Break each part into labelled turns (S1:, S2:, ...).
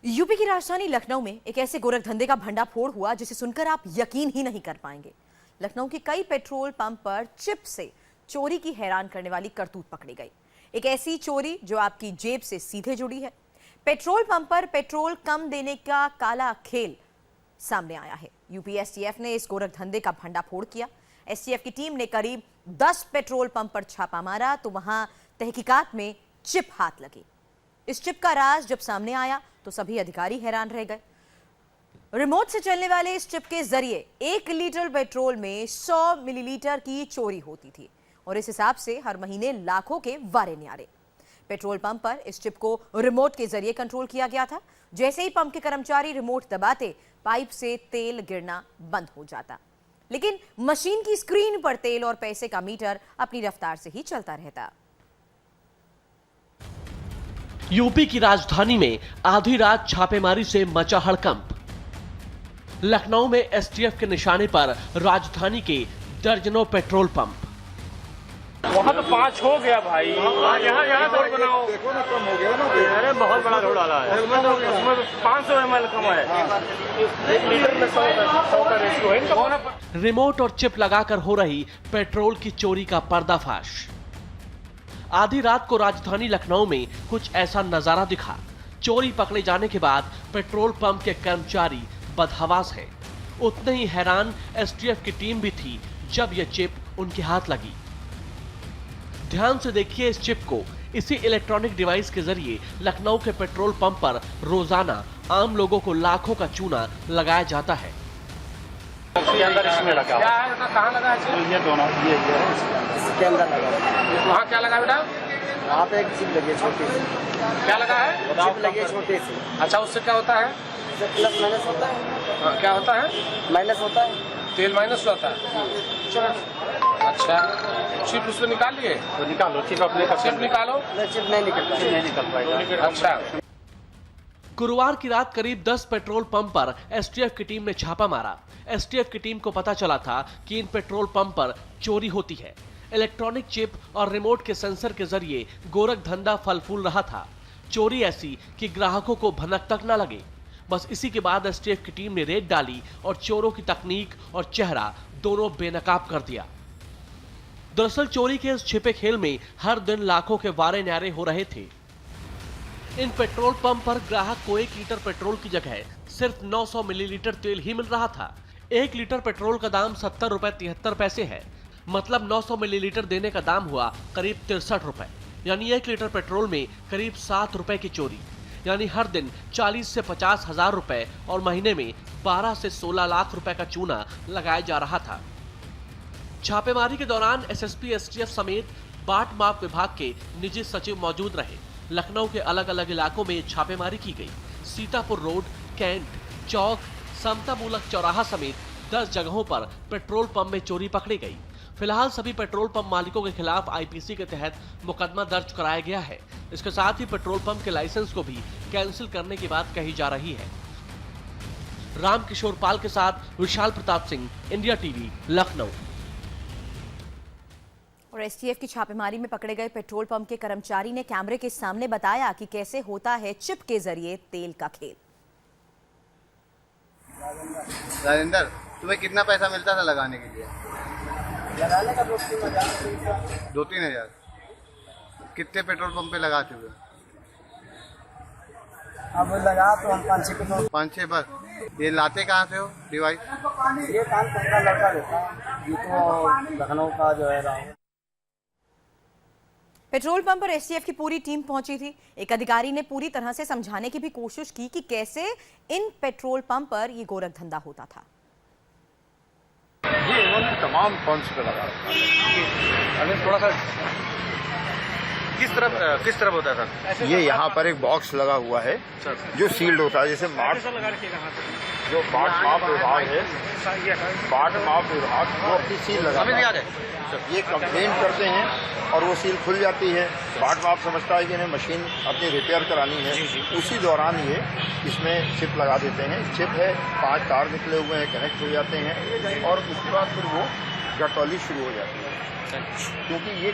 S1: UP की राजधानी लखनऊ में एक ऐसे गोरखधंधे का भंडाफोड़ हुआ जिसे सुनकर आप यकीन ही नहीं कर पाएंगे। लखनऊ के कई पेट्रोल पंप पर चिप से चोरी की हैरान करने वाली करतूत पकड़ी गई। एक ऐसी चोरी जो आपकी जेब से सीधे जुड़ी है। पेट्रोल पंप पर पेट्रोल कम देने का काला खेल सामने आया है। यूपी एसटीएफ ने इस गोरखधंधे का भंडाफोड़ किया। एसटीएफ की टीम ने करीब 10 पेट्रोल पंप पर छापा मारा तो वहां तहकीकात में चिप हाथ लगी। इस चिप का राज जब सामने आया तो सभी अधिकारी हैरान रह गए। रिमोट से चलने वाले इस चिप के जरिए 1 लीटर पेट्रोल में 100 मिलीलीटर की चोरी होती थी और इस हिसाब से हर महीने लाखों के वारे न्यारे। पेट्रोल पंप पर इस चिप को रिमोट के जरिए कंट्रोल किया गया था। जैसे ही पंप के कर्मचारी रिमोट दबाते पाइप से तेल गिरना बंद हो जाता, लेकिन मशीन की स्क्रीन पर तेल और पैसे का मीटर अपनी रफ्तार से ही चलता रहता।
S2: यूपी की राजधानी में आधी रात छापेमारी से मचा हड़कंप। लखनऊ में एसटीएफ के निशाने पर राजधानी के दर्जनों पेट्रोल पंप।
S3: वहाँ तो 5 हो गया भाई। यहाँ रोड बनाओ। देखो ना, कम हो गया ना। अरे बहुत बड़ा रोड डाला है। उसमें 500 ml कम है। 1 लीटर में 100 का रेशियो है।
S2: रिमोट और चिप लगाकर हो रही पेट्रोल की चोरी का पर्दाफाश। आधी रात को राजधानी लखनऊ में कुछ ऐसा नजारा दिखा। चोरी पकड़े जाने के बाद पेट्रोल पंप के कर्मचारी बदहवास है। उतने ही हैरान एसटीएफ की टीम भी थी जब यह चिप उनके हाथ लगी। ध्यान से देखिए इस चिप को। इसी इलेक्ट्रॉनिक डिवाइस के जरिए लखनऊ के पेट्रोल पंप पर रोजाना आम लोगों को लाखों का चूना लगाया जाता है।
S3: इसके अंदर इसमें लगा क्या है? कहाँ लगा है? ये दोनों ये इसके अंदर लगा। वहाँ क्या लगा बेटा? वहाँ पे एक चिप लगी है छोटी सी। क्या लगा है? चिप लगी है छोटी सी। अच्छा, उससे क्या होता है? प्लस माइनस होता है। क्या होता है? माइनस होता है। तेल माइनस होता है। अच्छा, चिप उसमें निकाल लिए? तो निकालो चिप अपने का। चिप निकालो। चिप नहीं निकलता। चिप नहीं निकल पाएगा। अच्छा।
S2: गुरुवार की रात करीब 10 पेट्रोल पंप पर एसटीएफ की टीम ने छापा मारा। एसटीएफ की टीम को पता चला था कि इन पेट्रोल पंप पर चोरी होती है। इलेक्ट्रॉनिक चिप और रिमोट के सेंसर के जरिए गोरख धंधा फल फूल रहा था। चोरी ऐसी कि ग्राहकों को भनक तक न लगे। बस इसी के बाद एसटीएफ की टीम ने रेड डाली और चोरों की तकनीक और चेहरा दोनों बेनकाब कर दिया। दरअसल चोरी के इस छिपे खेल में हर दिन लाखों के वारे न्यारे हो रहे थे। इन पेट्रोल पंप पर ग्राहक को 1 लीटर पेट्रोल की जगह सिर्फ 900 मिलीलीटर तेल ही मिल रहा था। 1 लीटर पेट्रोल का दाम 70 रुपए 73 पैसे है। मतलब 900 मिलीलीटर देने का दाम हुआ करीब 63 रुपए। यानी 1 लीटर पेट्रोल में करीब 7 रुपए की चोरी। यानी हर दिन 40 से 50 हजार रुपए और महीने में 12 से 16 लाख रुपए का चूना लगाया जा रहा था। छापेमारी के दौरान एसएसपी एसटीएफ समेत बाट माप विभाग के निजी सचिव मौजूद रहे। लखनऊ के अलग अलग इलाकों में छापेमारी की गई। सीतापुर रोड, कैंट, चौक, समता मूलक चौराहा समेत 10 जगहों पर पेट्रोल पंप में चोरी पकड़ी गई। फिलहाल सभी पेट्रोल पंप मालिकों के खिलाफ आईपीसी के तहत मुकदमा दर्ज कराया गया है। इसके साथ ही पेट्रोल पंप के लाइसेंस को भी कैंसिल करने की बात कही जा रही है। रामकिशोर पाल के साथ विशाल प्रताप सिंह, इंडिया टीवी, लखनऊ।
S1: और एसटीएफ की छापेमारी में पकड़े गए पेट्रोल पंप के कर्मचारी ने कैमरे के सामने बताया कि कैसे होता है चिप के जरिए तेल का खेल।
S4: राजेंद्र, तुम्हें कितना पैसा मिलता था लगाने के लिए?
S5: लगाने का 2-3 हज़ार।
S4: कितने पेट्रोल पंप पे लगाते हुए?
S5: अब लगा तो हम 5-6 पेट्रोल।
S4: 5-6 बस। ये लाते कहाँ से हो डिवाइस?
S5: ये काम करता लड़का देता है। ये तो लखनऊ का जो है।
S1: पेट्रोल पंप पर एसटीएफ की पूरी टीम पहुंची थी। एक अधिकारी ने पूरी तरह से समझाने की भी कोशिश की कि कैसे इन पेट्रोल पंप पर ये गोरख धंधा होता था।
S3: ये इन्होंने तमाम पंप्स पे लगा रखा है। थोड़ा सा किस तरफ होता था?
S4: ये यहाँ पर एक बॉक्स लगा हुआ है जो सील्ड होता है। जैसे जो बाट माप विभाग है, बाट माप विभाग वो अपनी सील लगा है। ये कंप्लेंट करते हैं और वो सील खुल जाती है। बाट माप समझता है कि इन्हें मशीन अपनी रिपेयर करानी है। उसी दौरान ये इसमें चिप लगा देते हैं। चिप है, 5 तार निकले हुए हैं, कनेक्ट हो जाते हैं और उसके बाद फिर वो गटौली शुरू हो जाती है। क्योंकि ये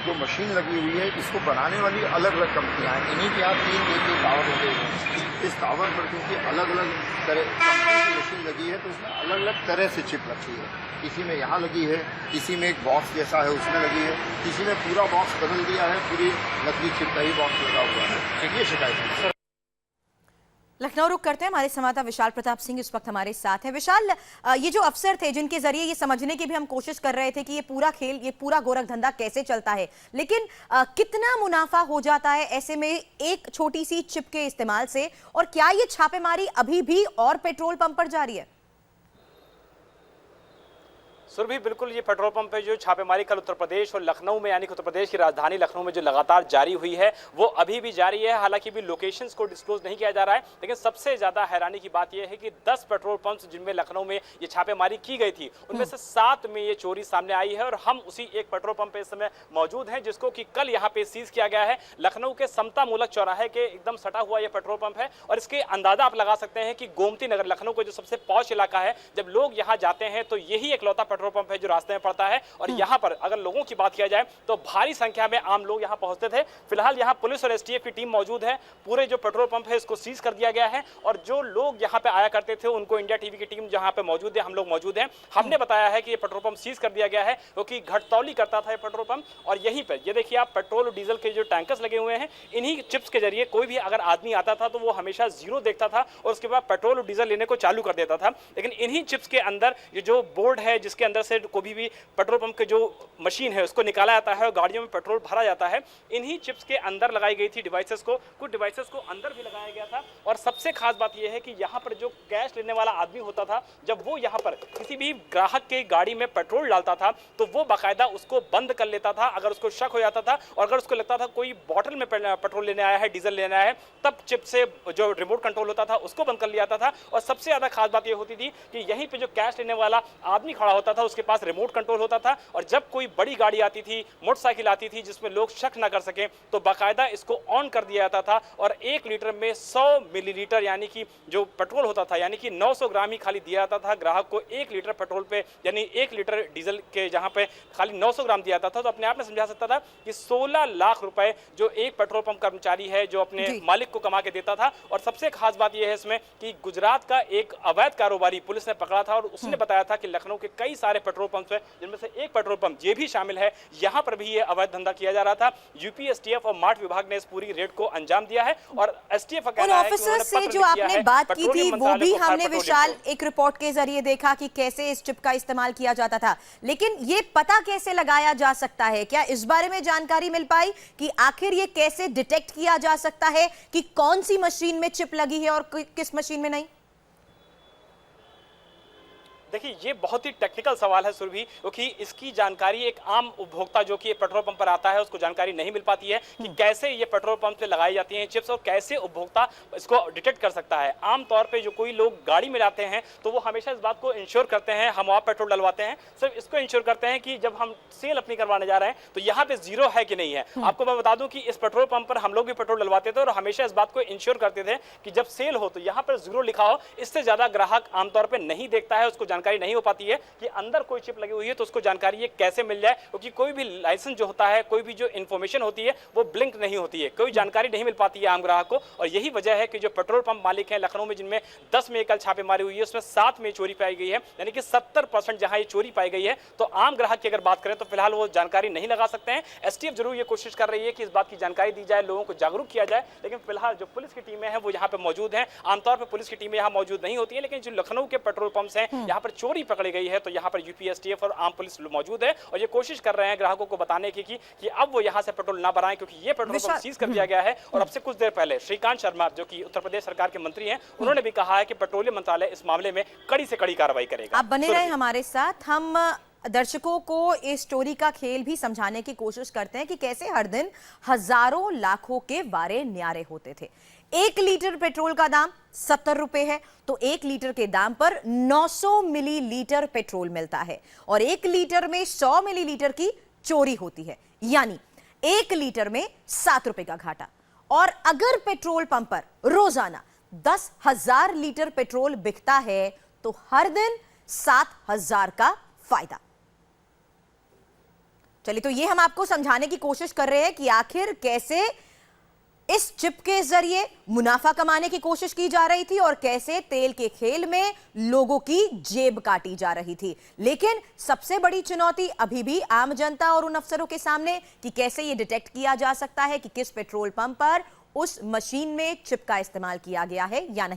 S4: जो मशीन लगी हुई है इसको बनाने वाली अलग अलग कंपनियां हैं, इन्हीं के यहाँ 3 एक टावर लगे हुए हैं। इस टावर पर क्योंकि अलग अलग तरह कंपनी की मशीन लगी है तो उसमें अलग अलग तरह से चिप रखी है। किसी में यहाँ लगी है, किसी में एक बॉक्स जैसा है उसमें लगी है, किसी में पूरा बॉक्स बदल दिया है, पूरी नकली चिप का ही बॉक्स लगा हुआ है। ये शिकायत है।
S1: लखनऊ रुक करते हैं, हमारे संवाददाता विशाल प्रताप सिंह इस वक्त हमारे साथ है। विशाल, ये जो अफसर थे जिनके जरिए ये समझने की भी हम कोशिश कर रहे थे कि ये पूरा खेल, ये पूरा गोरख धंधा कैसे चलता है, लेकिन कितना मुनाफा हो जाता है ऐसे में एक छोटी सी चिप के इस्तेमाल से, और क्या ये छापेमारी अभी भी और पेट्रोल पंप पर जारी है?
S6: सुरभि, बिल्कुल ये पेट्रोल पंप पे जो छापेमारी कल उत्तर प्रदेश और लखनऊ में, यानी कि उत्तर प्रदेश की राजधानी लखनऊ में जो लगातार जारी हुई है वो अभी भी जारी है। हालांकि भी लोकेशंस को डिस्क्लोज नहीं किया जा रहा है, लेकिन सबसे ज्यादा हैरानी की बात यह है कि 10 पेट्रोल पंप्स जिनमें लखनऊ में ये छापेमारी की गई थी उनमें से 7 में ये चोरी सामने आई है। और हम उसी एक पेट्रोल पंप पे इस समय मौजूद हैं जिसको कि कल यहाँ पे सीज किया गया है। लखनऊ के समता मूलक चौराहे के एकदम सटा हुआ ये पेट्रोल पंप है और इसके अंदाजा आप लगा सकते हैं कि गोमती नगर, लखनऊ का जो सबसे पॉश इलाका है, जब लोग यहाँ जाते हैं तो यही इकलौता पेट्रोल पंप है जो रास्ते में पड़ता है। और यहाँ पर अगर लोगों की बात किया जाए तो भारी संख्या में आम लोग यहाँ पहुंचते थे। फिलहाल यहाँ पुलिस और एसटीएफ की टीम मौजूद है। पूरे जो पेट्रोल पंप है इसको सीज कर दिया गया है और जो लोग यहाँ पे आया करते थे उनको इंडिया टीवी की टीम जहाँ पे मौजूद है, हम लोग मौजूद हैं, हमने बताया है कि ये पेट्रोल पंप सीज कर दिया गया है क्योंकि घटतौली करता था ये पेट्रोल पंप। और यहीं पर ये देखिए आप, पेट्रोल और डीजल के जो टैंकर्स लगे हुए हैं, इन्हीं चिप्स के जरिए कोई भी अगर आदमी आता था तो वो हमेशा जीरो देखता था और उसके बाद पेट्रोल और डीजल लेने को चालू कर देता था। लेकिन इन्हीं चिप्स के अंदर ये जो बोर्ड है जिसके अंदर से कोई भी पेट्रोल पंप के जो मशीन है उसको निकाला जाता है और गाड़ियों में पेट्रोल भरा जाता है, इन्हीं चिप्स के अंदर लगाई गई थी डिवाइसेस को, कुछ डिवाइसेस को अंदर भी लगाया गया था। और सबसे खास बात यह है कि यहाँ पर जो कैश लेने वाला आदमी होता था, जब वो यहाँ पर किसी भी ग्राहक के गाड़ी में पेट्रोल डालता था तो वो बाकायदा उसको बंद कर लेता था अगर उसको शक हो जाता था। और अगर उसको लगता था कोई बॉटल में पेट्रोल लेने आया है, डीजल लेने आया है, तब चिप से जो रिमोट कंट्रोल होता था उसको बंद कर लिया जाता था। और सबसे ज्यादा खास बात यह होती थी कि यहीं पे जो कैश लेने वाला आदमी खड़ा होता था उसके पास रिमोट कंट्रोल होता था और जब कोई बड़ी गाड़ी आती थी, मोटरसाइकिल आती थी जिसमें लोग शक ना कर सके, तो बाकायदा इसको ऑन कर दिया जाता था और 1 लीटर में 100 मिलीलीटर यानी कि जो पेट्रोल होता था, यानी कि 900 ग्राम ही खाली दिया जाता था ग्राहक को 1 लीटर पेट्रोल पे, यानी 1 लीटर डीजल के जहां पे खाली 900 ग्राम दिया जाता था। तो अपने आप में समझा सकता था कि 16 लाख रुपए जो एक पेट्रोल पंप कर्मचारी है जो अपने मालिक को कमा के देता था। और सबसे खास बात यह है इसमें कि गुजरात का एक अवैध कारोबारी पुलिस ने पकड़ा था और उसने बताया था कि लखनऊ के कई सारे पेट्रोल पंप है जिनमें से एक पेट्रोल पंप ये भी शामिल है, यहाँ पर भी ये अवैध धंधा किया जा रहा था। यूपी एसटीएफ और मार्ट विभाग ने इस पूरी रेड को अंजाम दिया है और एसटीएफ का कहना है कि उन्होंने
S1: से जो आपने बात की थी वो भी हमने विशाल एक रिपोर्ट के जरिए देखा कि कैसे इस चिप का इस्तेमाल किया जाता था, लेकिन ये पता कैसे लगाया जा सकता है? क्या इस बारे में जानकारी मिल पाई कि आखिर ये कैसे डिटेक्ट किया जा सकता है कि कौन सी मशीन में चिप लगी है और किस मशीन में नहीं?
S6: देखिए, ये बहुत ही टेक्निकल सवाल है सुरभि, क्योंकि इसकी जानकारी एक आम उपभोक्ता जो कि पेट्रोल पंप पर आता है उसको जानकारी नहीं मिल पाती है कि कैसे ये पेट्रोल पंप पे लगाई जाती हैं चिप्स और कैसे उपभोक्ता इसको डिटेक्ट कर सकता है। आमतौर पे जो कोई लोग गाड़ी में जाते हैं तो वो हमेशा इस बात को इंश्योर करते हैं, हम वहाँ पेट्रोल डलवाते हैं, सिर्फ इसको इंश्योर करते हैं कि जब हम सेल अपनी करवाने जा रहे हैं तो यहाँ पे जीरो है कि नहीं है। आपको मैं बता दूं कि इस पेट्रोल पंप पर हम लोग भी पेट्रोल डलवाते थे और हमेशा इस बात को इंश्योर करते थे कि जब सेल हो तो यहाँ पर जीरो लिखा हो। इससे ज्यादा ग्राहक आमतौर पर नहीं देखता है, उसको जानकारी नहीं हो पाती है कि अंदर कोई चिप लगी हुई है, तो उसको जानकारी ये कैसे मिल जाए, क्योंकि कोई भी लाइसेंस जो होता है, कोई भी जो इंफॉर्मेशन होती है वो ब्लिंक नहीं होती है, कोई जानकारी नहीं मिल पाती है आम ग्राहक को। और यही वजह है कि जो पेट्रोल पंप मालिक हैं लखनऊ में, जिनमें 10 में कल छापेमारी हुई है, उसमें 7 में चोरी पाई गई है, यानी कि 70% जहां ये चोरी पाई गई है, तो आम ग्राहक की अगर बात करें तो फिलहाल वो जानकारी नहीं लगा सकते हैं। एसटीएफ जरूर ये कोशिश कर रही है कि इस बात की जानकारी दी जाए, लोगों को जागरूक किया जाए, लेकिन फिलहाल जो पुलिस की टीमें हैं वो यहाँ पे मौजूद हैं। आमतौर पर पुलिस की टीमें यहाँ मौजूद नहीं होती है, लेकिन जो लखनऊ के पेट्रोल पंप्स हैं यहाँ पर चोरी पकड़ी गई है, तो यहाँ पर यूपी एसटीएफ और आम पुलिस मौजूद है और ये कोशिश कर रहे हैं ग्राहकों को बताने की कि अब वो यहाँ से पेट्रोल ना भराएं, क्योंकि ये पेट्रोल पंप सीज कर दिया गया है। और अब से कुछ देर पहले श्रीकांत शर्मा जो कि उत्तर प्रदेश सरकार के मंत्री हैं, उन्होंने भी कहा है कि पेट्रोलियम मंत्रालय इस मामले में कड़ी से कड़ी कार्रवाई करेगा।
S1: आप बने रहे हमारे साथ, हम दर्शकों को इस स्टोरी का खेल भी समझाने की कोशिश करते हैं कि कैसे हर दिन हजारों लाखों के वारे न्यारे होते थे। 1 लीटर पेट्रोल का दाम 70 रुपए है, तो 1 लीटर के दाम पर 900 मिलीलीटर पेट्रोल मिलता है और 1 लीटर में 100 मिलीलीटर की चोरी होती है, यानी 1 लीटर में 7 रुपए का घाटा। और अगर पेट्रोल पंप पर रोजाना 10,000 लीटर पेट्रोल बिकता है तो हर दिन 7,000 का फायदा। चलिए, तो ये हम आपको समझाने की कोशिश कर रहे हैं कि आखिर कैसे इस चिप के जरिए मुनाफा कमाने की कोशिश की जा रही थी और कैसे तेल के खेल में लोगों की जेब काटी जा रही थी। लेकिन सबसे बड़ी चुनौती अभी भी आम जनता और उन अफसरों के सामने कि कैसे यह डिटेक्ट किया जा सकता है कि किस पेट्रोल पंप पर उस मशीन में चिप का इस्तेमाल किया गया है या नहीं।